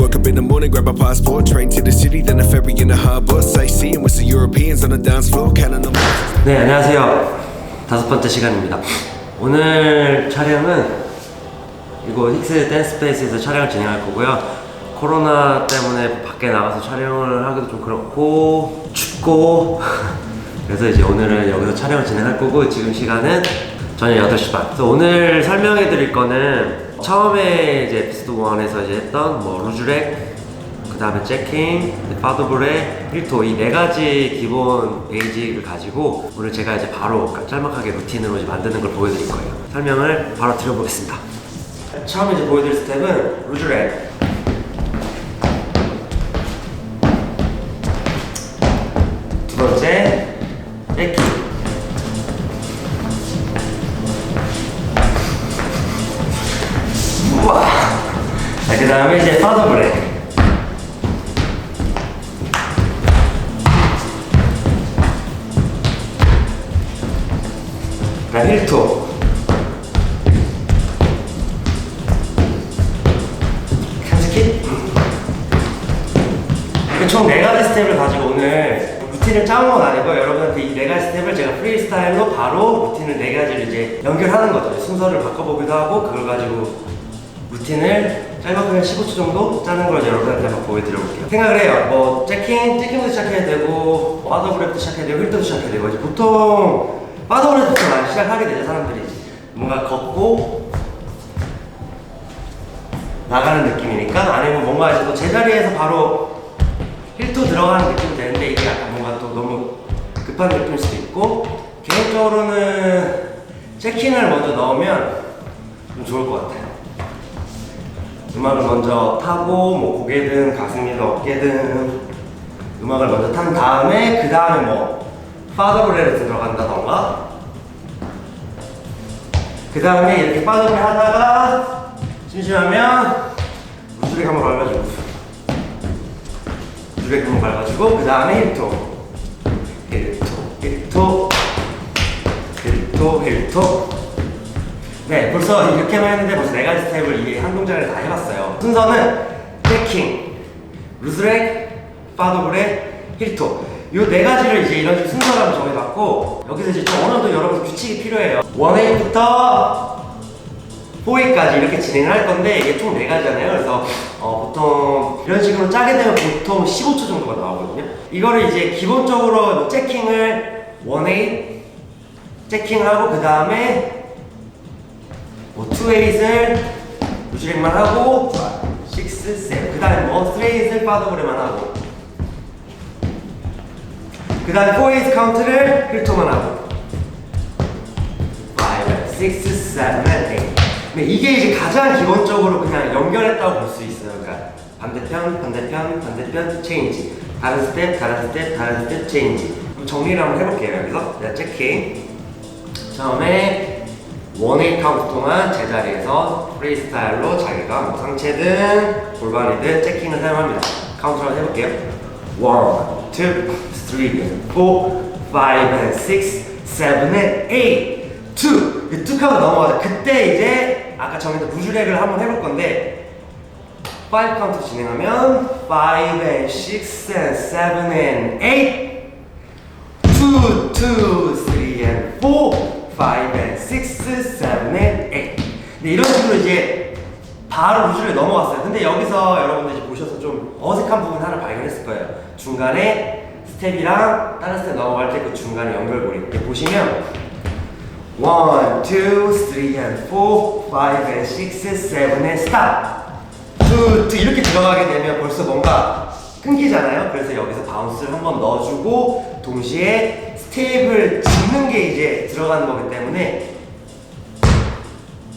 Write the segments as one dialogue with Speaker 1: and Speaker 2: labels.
Speaker 1: Woke up in the morning, grab a passport, train to the city, then a ferry in the harbour. Sightseeing with some Europeans on the dance floor, counting them.
Speaker 2: 네, 안녕하세요. 5번째 시간입니다. 오늘 촬영은 이곳 힉스 댄스 스페이스에서 촬영을 진행할 거고요. 코로나 때문에 밖에 나가서 촬영을 하기도 좀 그렇고 춥고 그래서 이제 오늘은 여기서 촬영을 진행할 거고, 지금 시간은 저녁 8시 반. 그래서 오늘 설명해 드릴 거는 처음에 이제 에피소드 1에서 이제 했던 루즈렉, 그 다음에 제킹, 파더블의 1토, 이 4가지 기본 베이직을 가지고 오늘 제가 이제 바로 짤막하게 루틴으로 이제 만드는 걸 보여드릴 거예요. 설명을 바로 드려보겠습니다. 처음에 이제 보여드릴 스텝은 루즈렉. 두 번째, 제킹. 우와! 그 다음에 이제 파더블의 힐토, 칸스킥. 총 4가지 스텝을 가지고 오늘 루틴을 짜온 건 아니고, 여러분한테 이 4가지 스텝을 제가 프리스타일로 바로 루틴을 4가지를 이제 연결하는 거죠. 순서를 바꿔보기도 하고, 그걸 가지고 루틴을 짤막하게 15초 정도 짜는 걸 여러분한테 한번 보여드려볼게요. 생각을 해요. 제킹부터 시작해야 되고, 파더블랩부터 시작해야 되고, 힐토도 시작해야 되고, 이제 보통 파더블랩부터 많이 시작하게 되죠, 사람들이. 뭔가 걷고 나가는 느낌이니까. 아니면 뭔가 이제 또 제자리에서 바로 힐토 들어가는 느낌이 되는데, 이게 약간 뭔가 또 너무 급한 느낌일 수도 있고, 개인적으로는 체킹을 먼저 넣으면 좀 좋을 것 같아요. 음악을 먼저 타고, 고개든 가슴이든 어깨든 음악을 먼저 탄 다음에, 그 다음에 파더블레를 들어간다던가, 그 다음에 이렇게 파더블레 하다가 심심하면 루즈렉 한번 밟아주고, 루즈렉 한번 밟아주고, 그 다음에 힐토, 네, 벌써 이렇게만 했는데 벌써 4가지 스텝을 이 한 동작을 다 해봤어요. 순서는 제킹, 루즈렉, 파더블레, 힐토, 이 4가지를 이제 이런 식으로 순서를 한번 정해봤고, 여기서 이제 좀 어느 정도 여러분 규칙이 필요해요. 1회부터 4회까지 이렇게 진행을 할 건데, 이게 총 4가지잖아요. 그래서 보통 이런 식으로 짜게 되면 보통 15초 정도가 나오거든요. 이거를 이제 기본적으로 체킹을 1회 체킹하고, 그 다음에 2회를 루즈렉만 하고, 6, 7, 그 다음에 3회를 파더블레만 하고, 그 다음에 4웨이즈 카운트를 힐토만 하고, 5, 6, 7, 8. 근데 이게 이제 가장 기본적으로 그냥 연결했다고 볼 수 있어요. 그러니까 반대편, 체인지. 다른 스텝, 체인지. 그럼 정리를 한번 해볼게요. 여기서 체킹. 처음에 1웨이 카운트 동안 제자리에서 프리스타일로 자기가 상체든 골반이든 체킹을 사용합니다. 카운트를 한번 해볼게요. 1, 2, 3, 4, 5, 6, 7, 8, 2. 뚝 하고 넘어가자. 그때 이제 아까 정했던 루즈렉을 한번 해볼 건데, 5 카운트 진행하면 5, 6, 7, 8 2, 3, 4, 5, 6, 7, 8. 네, 이런 식으로 이제 바로 루즈렉 넘어갔어요. 근데 여기서 여러분들 이제 보셔서 좀 어색한 부분 하나 발견했을 거예요. 중간에 스텝이랑 다른 스텝 넘어갈 때 그 중간에 연결고리 이렇게 보시면 1, 2, 3, 4, 5, 6, 7, 스탑. 이렇게 들어가게 되면 벌써 뭔가 끊기잖아요. 그래서 여기서 바운스를 한번 넣어주고, 동시에 스텝을 짚는 게 이제 들어가는 거기 때문에,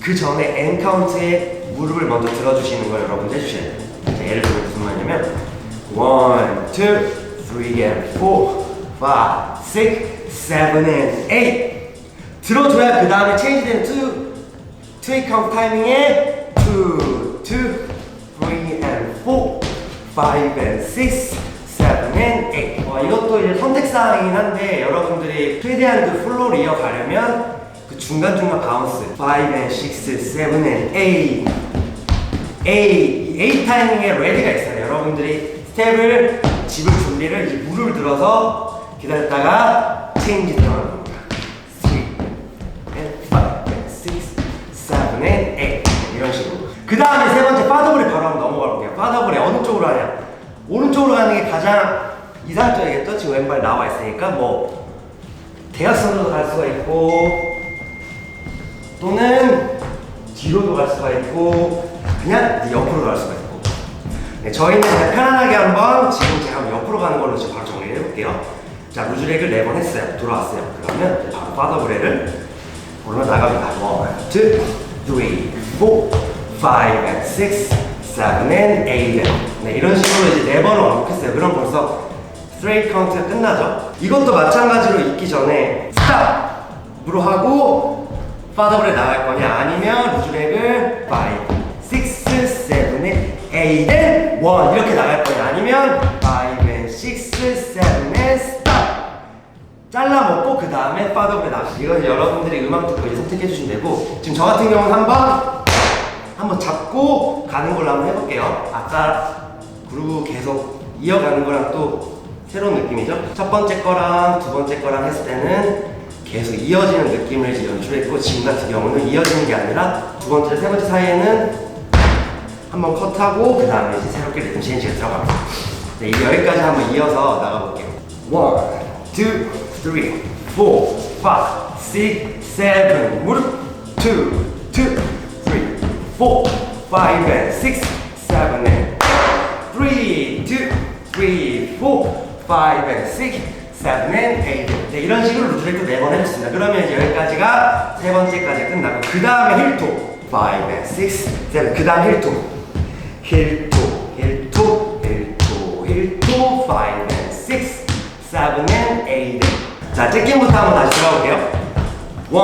Speaker 2: 그 전에 N 카운트에 무릎을 먼저 들어주시는 걸 여러분들 해주셔야 돼요. 예를 들면 무슨 말이냐면 1, 2, 3, 4, 5, 6, 7, 8 들어줘야 그 다음에 체인지 되는 2웨이 카운트 타이밍에 2, 3, 4, 5, 6, 7, 8. 이것도 이제 선택사항이긴 한데, 여러분들이 최대한 그 플로우를 이어가려면 그 중간중간 바운스 5, 6, 7, 8 A 타이밍에 레디가 있어요. 여러분들이 스텝을 짚을 준비를 이제 무릎을 들어서 기다렸다가 체인지 들어가는 겁니다. 3 and 5 and 6, 7 and 8 이런 식으로. 그 다음에 세 번째 파더블에 바로 한번 넘어가 볼게요. 파더블에 어느 쪽으로 하냐? 오른쪽으로 가는 게 가장 이상적이겠죠? 지금 왼발 나와 있으니까 뭐 대각선으로도 갈 수가 있고 또는 뒤로도 갈 수가 있고 그냥 이제 옆으로 갈 수가 있고. 네, 저희는 그냥 편안하게 한번 지금 제가 한번 옆으로 가는 걸로 지금 바로 정리를 해볼게요. 자, 루즈렉을 4번 했어요. 돌아왔어요. 그러면 이제 바로 파더블에를 올라 나갑니다. 1, 2, 3, 4, 5 and 6, 7 and 8. 네, 이런 식으로 이제 4번을 완벽했어요. 그럼 벌써 스트레이트 카운트가 끝나죠. 이것도 마찬가지로 있기 전에 스탑으로 하고 파더블에 나갈 거냐 아니면 루즈렉을 5, 6, 7, 8, 1 이렇게 나갈 거냐 아니면 5 and 6, 7 and 스탑 잘라 먹고 그 다음에 파더블에 나가시. 이건 여러분들이 음악 듣고 이제 선택해 주시면 되고, 지금 저 같은 경우는 한번 잡고 가는 걸로 한번 해볼게요. 아까 그루브 계속 이어가는 거랑 또 새로운 느낌이죠. 첫 번째 거랑 두 번째 거랑 했을 때는 계속 이어지는 느낌을 이제 연출했고, 지금 같은 경우는 이어지는 게 아니라 두 번째, 세 번째 사이에는 한번 컷하고 그 다음에 이제 새롭게 리듬 체인지가 들어갑니다. 네, 이제 여기까지 한번 이어서 나가볼게요. 1, 2, 3, 4, 5, 6, 7 무릎 2, 2, 3, 4, 5 and 6, 7 and 3, 2, 3, 4, 5 and 6, 7 and 8. 네, 이런 식으로 루즈렉도 4번 해줬습니다. 그러면 이제 여기까지가 세 번째까지 끝나고 그 다음에 힐토 5 and 6, 7. 그 다음 힐토 5 and 6, 7 and 8. 자, 잭킹부터 한번 다시 들어볼게요. 1,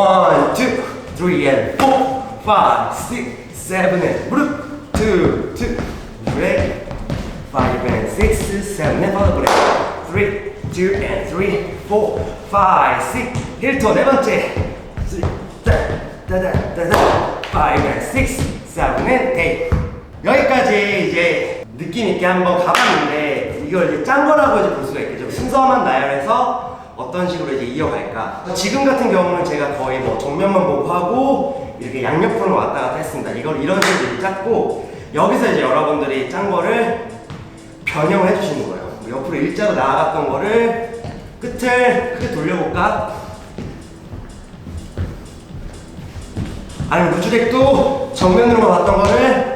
Speaker 2: 2, 3 and 4, 5, 6, 7 and 무릎 2, 2, 브레이크 5 and 6, 7 and 파더블레이크 3, 2 and 3, 4, 5, 6 힐토 네 번째 5 and 6, 7 and 8. 여기까지 이제 느낌 있게 한번 가봤는데, 이걸 이제 짠 거라고 이제 볼 수가 있겠죠. 순서만 나열해서 어떤 식으로 이제 이어갈까. 지금 같은 경우는 제가 거의 뭐 정면만 보고 하고 이렇게 양옆으로 왔다 갔다 했습니다. 이걸 이런 식으로 이제 짰고, 여기서 이제 여러분들이 짠 거를 변형을 해주시는 거예요. 옆으로 일자로 나아갔던 거를 끝을 크게 돌려볼까? 아니면 루즈렉도 정면으로 봤던 거를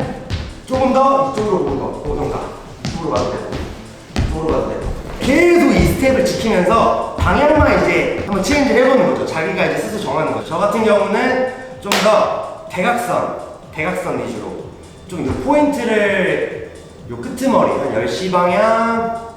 Speaker 2: 조금 더 이쪽으로 보던가. 이쪽으로 가도 되고, 이쪽으로 가도 되고. 계속 이 스텝을 지키면서 방향만 이제 한번 체인지 해보는 거죠. 자기가 이제 스스로 정하는 거죠. 저 같은 경우는 좀 더 대각선 위주로 좀 이 포인트를 요 끄트머리 한 10시 방향,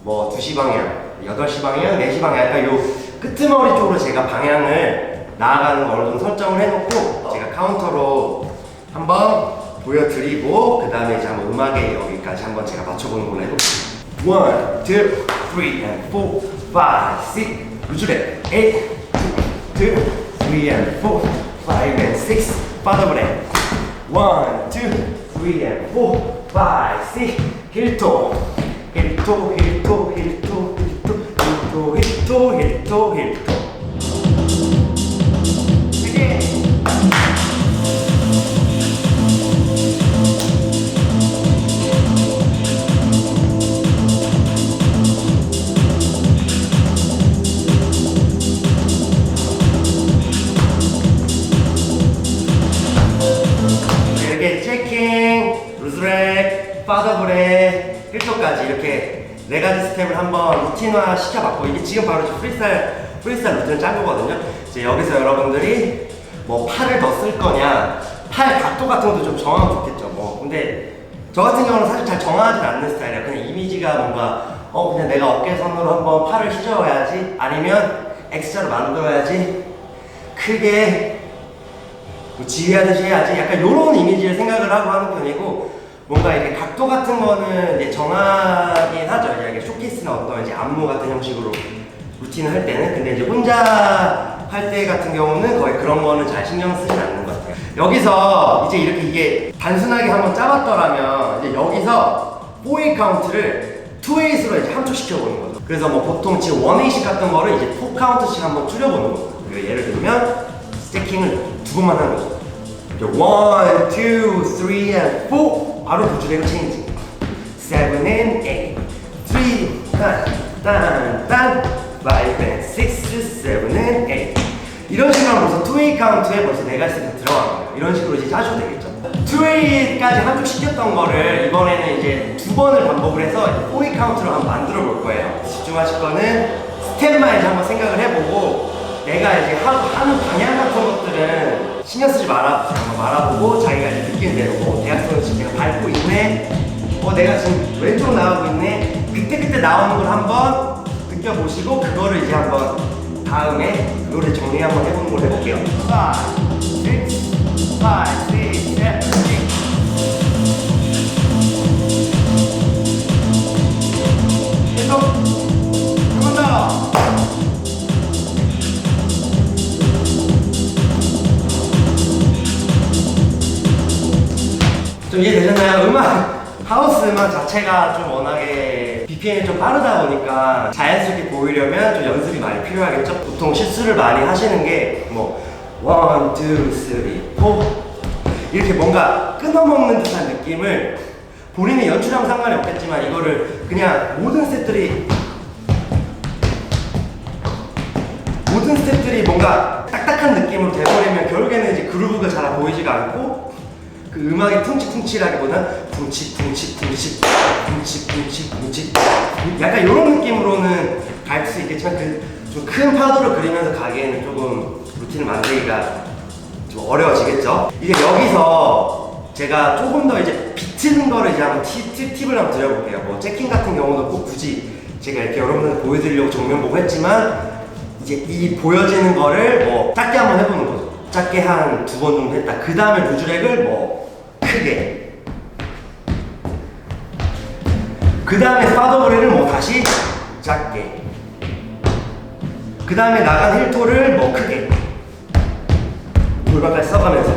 Speaker 2: 뭐 2시 방향, 8시 방향, 4시 방향, 약간 요 끄트머리 쪽으로 제가 방향을 나아가는 거 어느 정도 설정을 해놓고 제가 카운터로 한번 보여드리고 그 다음에 이제 한번 음악에 여기까지 한번 제가 맞춰보는 걸로 해볼게요. 1, 2, 3 and 4, 5, 6 루즈렉 8, 2, 3 and 4, 5 and 6 파더블레이크 1, 2, 3 and 4, 5, 6 힐토 힐토 힐토 힐토 힐토 힐토 힐토 힐토 힐토. 이렇게 체킹, 루즈렉, 파더블레이크, 힐토까지 이렇게 4가지 스텝을 한번 루틴화 시켜봤고, 이게 지금 바로 프리스타일 루틴을 짠 거거든요. 이제 여기서 여러분들이 뭐 팔을 더 쓸 거냐, 팔 각도 같은 것도 좀 정하면 좋겠죠. 뭐 근데 저 같은 경우는 사실 잘 정하진 않는 스타일이에요. 그냥 이미지가 뭔가 그냥 내가 어깨선으로 한번 팔을 휘저어야지, 아니면 X자로 만들어야지, 크게 뭐 지휘하듯이 해야지, 약간 요런 이미지를 생각을 하고 하는 편이고, 뭔가 이렇게 각도 같은 거는 이제 정하긴 하죠. 이제 쇼케이스나 어떤 이제 안무 같은 형식으로 루틴을 할 때는. 근데 이제 혼자 할 때 같은 경우는 거의 그런 거는 잘 신경 쓰진 않는 것 같아요. 여기서 이제 이렇게 이게 단순하게 한번 짜봤더라면 이제 여기서 4-8 카운트를 2-8으로 이제 함축시켜보는 거죠. 그래서 뭐 보통 지금 1-8씩 갔던 거를 이제 4 카운트씩 한번 줄여보는 거죠. 그리고 예를 들면 스태킹을 2번만 하는 거죠. 1, 2, 3 and 4 바로 부주대로 체인지. 7 and 8 3 딴 5 and 6, 7 and 8 이런 식으로 벌써 2-8 카운트에 벌써 4가지가 들어간 거예요. 이런 식으로 이제 짜셔도 되겠죠. 2-8까지 함축시켰던 거를 이번에는 이제 2번을 반복을 해서 4-8 카운트로 한번 만들어 볼 거예요. 집중하실 거는 스텝만 이제 한번 생각을 해보고 내가 이제 하는 방향 같은 것들은 신경 쓰지 말아보고 자기가 이제 느끼는 대로 뭐 대학생은 지금 내가 밟고 있네, 내가 지금 왼쪽 나가고 있네, 그때 나오는 걸 한번 느껴보시고 그거를 이제 한번 다음에 그거를 정리 한번 해보는 걸 해볼게요. 5, 6, 5, 6, 7, 8 계속 한 번 더. 좀 이해되셨나요? 하우스 음악 자체가 좀 워낙에 BPM이 좀 빠르다 보니까 자연스럽게 보이려면 좀 연습이 많이 필요하겠죠? 보통 실수를 많이 하시는 게 뭐 1, 2, 3, 4 이렇게 뭔가 끊어먹는 듯한 느낌을 본인의 연출하면 상관이 없겠지만 이거를 그냥 모든 스텝들이 뭔가 딱딱한 느낌으로 돼버리면 결국에는 이제 그루브가 잘 보이지가 않고 그 음악이 퉁치퉁치라기보다 퉁치퉁치 약간 이런 느낌으로는 갈 수 있겠지만 그 좀 큰 파도를 그리면서 가기에는 조금 루틴을 만들기가 좀 어려워지겠죠. 이제 여기서 제가 조금 더 이제 비트는 거를 이제 한번 팁을 한번 드려볼게요. 뭐 재킹 같은 경우도 꼭 굳이 제가 이렇게 여러분들 보여드리려고 정면 보고 했지만 이제 이 보여지는 거를 뭐 작게 한번 해보는 거죠. 작게 한 2번 정도 했다. 그 다음에 루즈렉을 뭐 크게, 그 다음에 파더브레를 뭐 다시 작게, 그 다음에 나간 힐토를 뭐 크게 골반까지 써가면서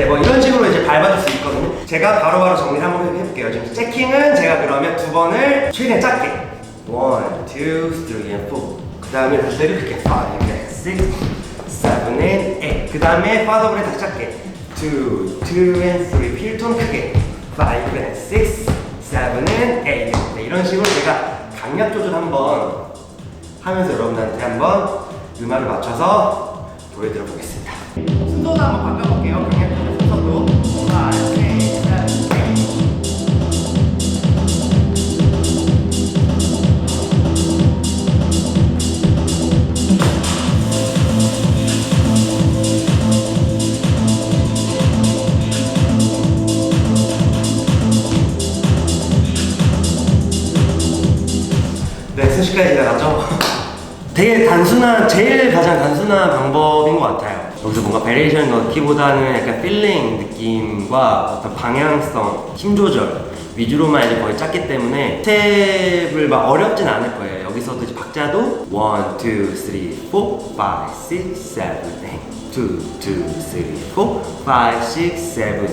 Speaker 2: 뭐 이런 식으로 이제 밟아줄 수 있거든요. 제가 바로바로 정리를 한번 해볼게요. 지금 재킹은 제가 그러면 2번을 최대한 작게 1, 2, 3 and 4 그 다음에 루즈렉을 크게 5, 6, 7 and 8 그 다음에 파더브레 다시 작게 2 and 3 필톤 크게 5 and 6, 7 and 8 이런 식으로 제가 강약 조절 한번 하면서 여러분들한테 한번 음악을 맞춰서 보여드려 보겠습니다. 순서도 한번 바꿔볼게요. 강약 조절 순서도 5, 6, 7, 8 네, 순식간에 지나가죠. 되게 가장 단순한 방법인 것 같아요. 여기서 뭔가 베리에이션 넣기보다는 약간 필링 느낌과 어떤 방향성, 힘 조절 위주로만 이제 거의 짰기 때문에 스텝을 막 어렵진 않을 거예요. 여기서도 이제 박자도 1, 2, 3, 4, 5, 6, 7, 8 2, 2, 3, 4, 5, 6, 7, 8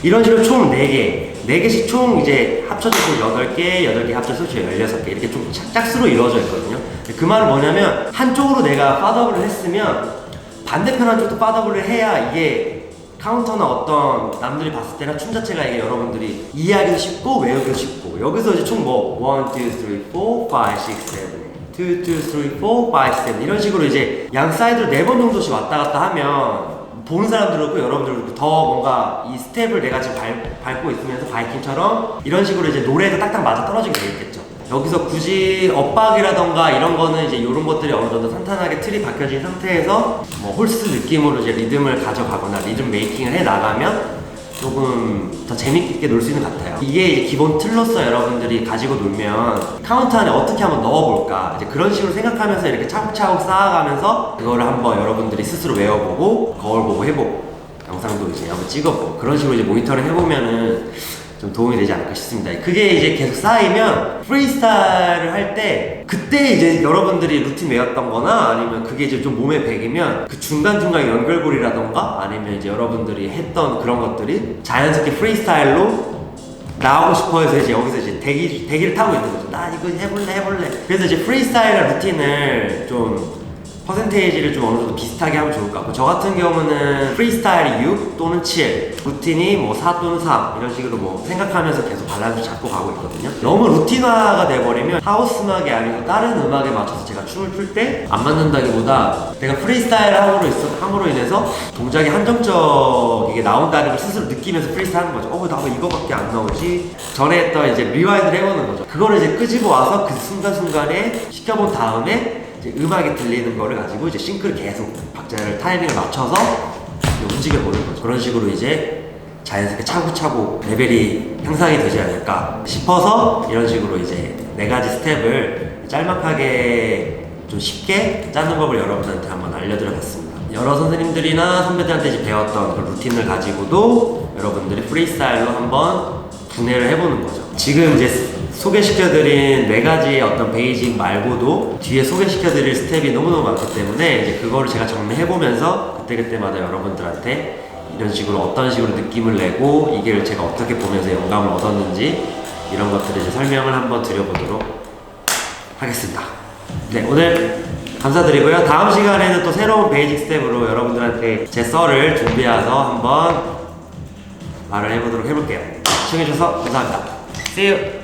Speaker 2: 이런 식으로 총 4개씩 총 이제 합쳐져서 8개 합쳐서 16개 이렇게 좀 짝수로 이루어져 있거든요. 그 말은 뭐냐면 한쪽으로 내가 파더블을 했으면 반대편 한쪽도 파더블을 해야 이게 카운터나 어떤 남들이 봤을 때나 춤 자체가 이게 여러분들이 이해하기도 쉽고 외우기도 쉽고 여기서 이제 총 뭐 1, 2, 3, 4, 5, 6, 7 2, 2, 3, 4, 5, 6, 7 이런 식으로 이제 양 사이드로 4번 정도씩 왔다 갔다 하면 보는 사람들도 그렇고 여러분들도 그렇고 더 뭔가 이 스텝을 내가 지금 밟고 있으면서 바이킹처럼 이런 식으로 이제 노래에도 딱딱 맞아 떨어지게 되겠죠. 여기서 굳이 엇박이라던가 이런 거는 이제 이런 것들이 어느 정도 탄탄하게 틀이 박혀진 상태에서 뭐 홀스 느낌으로 이제 리듬을 가져가거나 리듬 메이킹을 해 나가면 조금 더 재밌게 놀 수 있는 것 같아요. 이게 이제 기본 틀로서 여러분들이 가지고 놀면 카운트 안에 어떻게 한번 넣어볼까 이제 그런 식으로 생각하면서 이렇게 차곡차곡 쌓아가면서 그거를 한번 여러분들이 스스로 외워보고 거울 보고 해보고 영상도 이제 한번 찍어보고 그런 식으로 이제 모니터링 해보면은 좀 도움이 되지 않을까 싶습니다. 그게 이제 계속 쌓이면 프리스타일을 할 때 그때 이제 여러분들이 루틴 외웠던 거나 아니면 그게 이제 좀 몸에 배기면 그 중간중간 연결고리라던가 아니면 이제 여러분들이 했던 그런 것들이 자연스럽게 프리스타일로 나오고 싶어 해서 이제 여기서 이제 대기를 타고 있는 거죠. 나 이거 해볼래. 그래서 이제 프리스타일과 루틴을 좀 퍼센테이지를 좀 어느 정도 비슷하게 하면 좋을 것 같고, 저 같은 경우는 프리스타일이 6 또는 7, 루틴이 뭐 4 또는 3 이런 식으로 뭐 생각하면서 계속 밸런스 잡고 가고 있거든요. 너무 루틴화가 돼버리면 하우스 음악이 아니고 다른 음악에 맞춰서 제가 춤을 출 때 안 맞는다기보다 내가 프리스타일 함으로 인해서 동작이 한정적이게 나온다는 걸 스스로 느끼면서 프리스타일 하는 거죠. 나 왜 이거밖에 안 나오지? 전에 했던 이제 리와인드를 해보는 거죠. 그거를 이제 끄집어 와서 그 순간순간에 시켜본 다음에 이제 음악이 들리는 거를 가지고 이제 싱크를 계속 박자를 타이밍을 맞춰서 움직여 보는 거죠. 그런 식으로 이제 자연스럽게 차곡차곡 레벨이 향상이 되지 않을까 싶어서 이런 식으로 이제 4가지 스텝을 짤막하게 좀 쉽게 짜는 법을 여러분한테 한번 알려드려 봤습니다. 여러 선생님들이나 선배들한테 이제 배웠던 그 루틴을 가지고도 여러분들이 프리스타일로 한번 분해를 해보는 거죠. 지금 이제 소개시켜드린 4가지 어떤 베이직 말고도 뒤에 소개시켜드릴 스텝이 너무너무 많기 때문에 이제 그거를 제가 정리해보면서 그때그때마다 여러분들한테 이런 식으로 어떤 식으로 느낌을 내고 이게 제가 어떻게 보면서 영감을 얻었는지 이런 것들을 이제 설명을 한번 드려보도록 하겠습니다. 네, 오늘 감사드리고요. 다음 시간에는 또 새로운 베이직 스텝으로 여러분들한테 제 썰을 준비해서 한번 말을 해보도록 해볼게요. 시청해주셔서 감사합니다. See you!